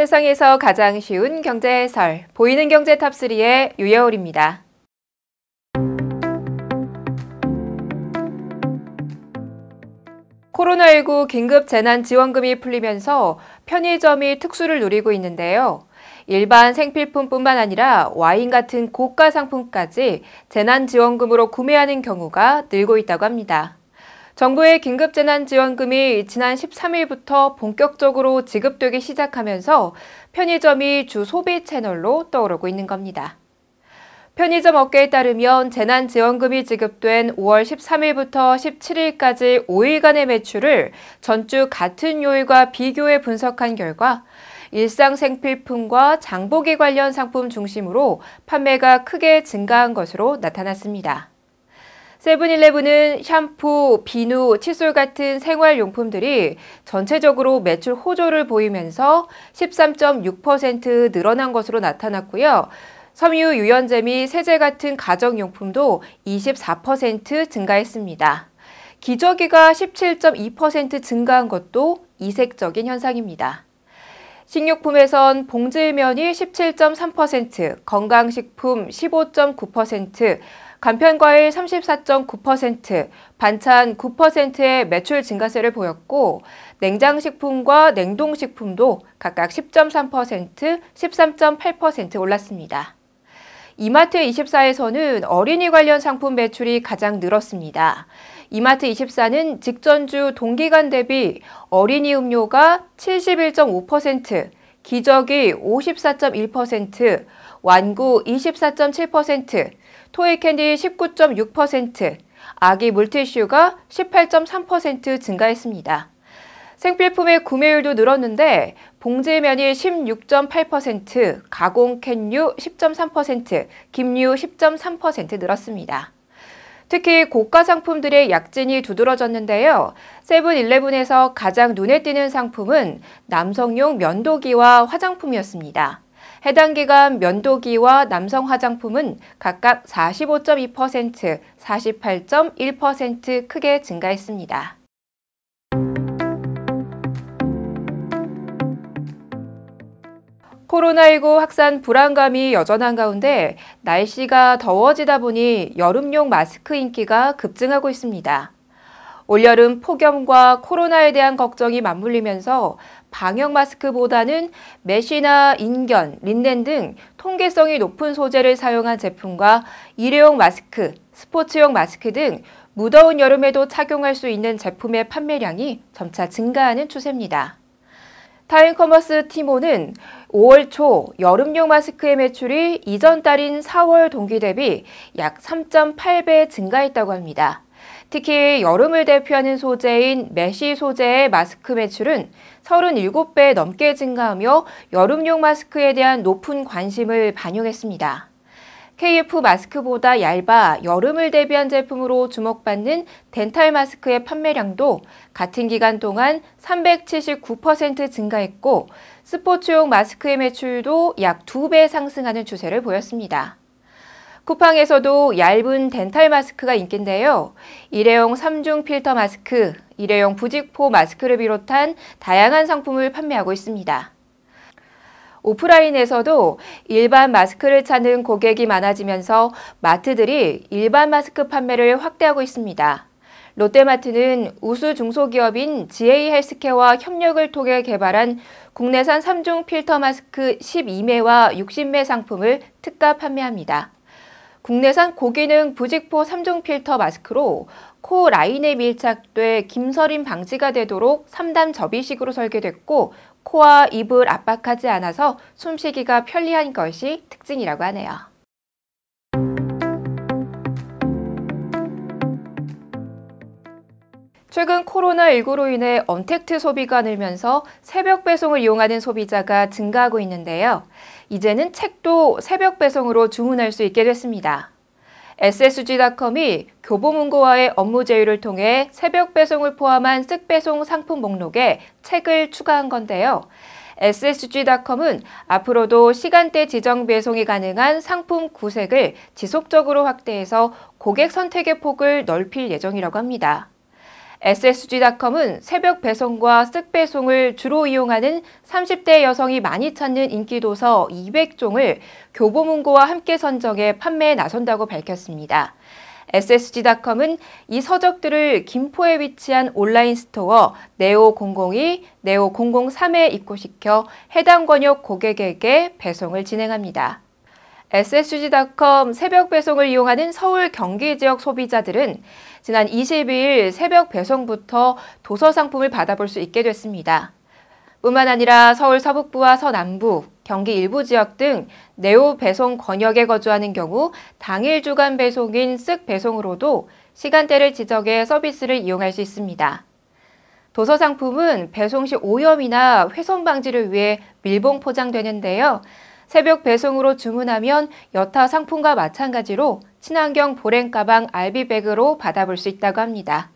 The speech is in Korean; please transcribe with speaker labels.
Speaker 1: 세상에서 가장 쉬운 경제 해설, 보이는 경제 탑3의 유여울입니다. 코로나19 긴급 재난지원금이 풀리면서 편의점이 특수를 누리고 있는데요. 일반 생필품뿐만 아니라 와인 같은 고가 상품까지 재난지원금으로 구매하는 경우가 늘고 있다고 합니다. 정부의 긴급재난지원금이 지난 13일부터 본격적으로 지급되기 시작하면서 편의점이 주 소비 채널로 떠오르고 있는 겁니다. 편의점 업계에 따르면 재난지원금이 지급된 5월 13일부터 17일까지 5일간의 매출을 전주 같은 요일과 비교해 분석한 결과 일상 생필품과 장보기 관련 상품 중심으로 판매가 크게 증가한 것으로 나타났습니다. 세븐일레븐은 샴푸, 비누, 칫솔 같은 생활용품들이 전체적으로 매출 호조를 보이면서 13.6% 늘어난 것으로 나타났고요. 섬유 유연제 및 세제 같은 가정용품도 24% 증가했습니다. 기저귀가 17.2% 증가한 것도 이색적인 현상입니다. 식료품에선 봉지면이 17.3%, 건강식품 15.9%, 간편과일 34.9%, 반찬 9%의 매출 증가세를 보였고 냉장식품과 냉동식품도 각각 10.3%, 13.8% 올랐습니다. 이마트24에서는 어린이 관련 상품 매출이 가장 늘었습니다. 이마트24는 직전주 동기간 대비 어린이 음료가 71.5%, 기저귀 54.1%, 완구 24.7%, 토이캔디 19.6%, 아기 물티슈가 18.3% 증가했습니다. 생필품의 구매율도 늘었는데 봉지면이 16.8%, 가공캔류 10.3%, 김류 10.3% 늘었습니다. 특히 고가 상품들의 약진이 두드러졌는데요. 세븐일레븐에서 가장 눈에 띄는 상품은 남성용 면도기와 화장품이었습니다. 해당 기간 면도기와 남성 화장품은 각각 45.2%, 48.1% 크게 증가했습니다. 코로나19 확산 불안감이 여전한 가운데 날씨가 더워지다 보니 여름용 마스크 인기가 급증하고 있습니다. 올여름 폭염과 코로나에 대한 걱정이 맞물리면서 방역 마스크보다는 메쉬나 인견, 린넨 등 통기성이 높은 소재를 사용한 제품과 일회용 마스크, 스포츠용 마스크 등 무더운 여름에도 착용할 수 있는 제품의 판매량이 점차 증가하는 추세입니다. 타임커머스 티모는 5월 초 여름용 마스크의 매출이 이전 달인 4월 동기 대비 약 3.8배 증가했다고 합니다. 특히 여름을 대표하는 소재인 메쉬 소재의 마스크 매출은 37배 넘게 증가하며 여름용 마스크에 대한 높은 관심을 반영했습니다. KF 마스크보다 얇아 여름을 대비한 제품으로 주목받는 덴탈 마스크의 판매량도 같은 기간 동안 379% 증가했고 스포츠용 마스크의 매출도 약 2배 상승하는 추세를 보였습니다. 쿠팡에서도 얇은 덴탈 마스크가 인기인데요. 일회용 3중 필터 마스크, 일회용 부직포 마스크를 비롯한 다양한 상품을 판매하고 있습니다. 오프라인에서도 일반 마스크를 찾는 고객이 많아지면서 마트들이 일반 마스크 판매를 확대하고 있습니다. 롯데마트는 우수 중소기업인 GA 헬스케어와 협력을 통해 개발한 국내산 3중 필터 마스크 12매와 60매 상품을 특가 판매합니다. 국내산 고기능 부직포 3중 필터 마스크로 코 라인에 밀착돼 김서림 방지가 되도록 3단 접이식으로 설계됐고 코와 입을 압박하지 않아서 숨쉬기가 편리한 것이 특징이라고 하네요. 최근 코로나19로 인해 언택트 소비가 늘면서 새벽 배송을 이용하는 소비자가 증가하고 있는데요. 이제는 책도 새벽 배송으로 주문할 수 있게 됐습니다. SSG닷컴이 교보문고와의 업무 제휴를 통해 새벽 배송을 포함한 쓱배송 상품 목록에 책을 추가한 건데요. SSG닷컴은 앞으로도 시간대 지정 배송이 가능한 상품 구색을 지속적으로 확대해서 고객 선택의 폭을 넓힐 예정이라고 합니다. SSG닷컴은 새벽 배송과 쓱 배송을 주로 이용하는 30대 여성이 많이 찾는 인기 도서 200종을 교보문고와 함께 선정해 판매에 나선다고 밝혔습니다. SSG닷컴은 이 서적들을 김포에 위치한 온라인 스토어 네오002, 네오003에 입고시켜 해당 권역 고객에게 배송을 진행합니다. SSG닷컴 새벽 배송을 이용하는 서울 경기 지역 소비자들은 지난 22일 새벽 배송부터 도서 상품을 받아볼 수 있게 됐습니다. 뿐만 아니라 서울 서북부와 서남부, 경기 일부 지역 등 네오 배송 권역에 거주하는 경우 당일 주간 배송인 쓱 배송으로도 시간대를 지정해 서비스를 이용할 수 있습니다. 도서 상품은 배송 시 오염이나 훼손 방지를 위해 밀봉 포장되는데요. 새벽 배송으로 주문하면 여타 상품과 마찬가지로 친환경 보랭 가방 알비백으로 받아볼 수 있다고 합니다.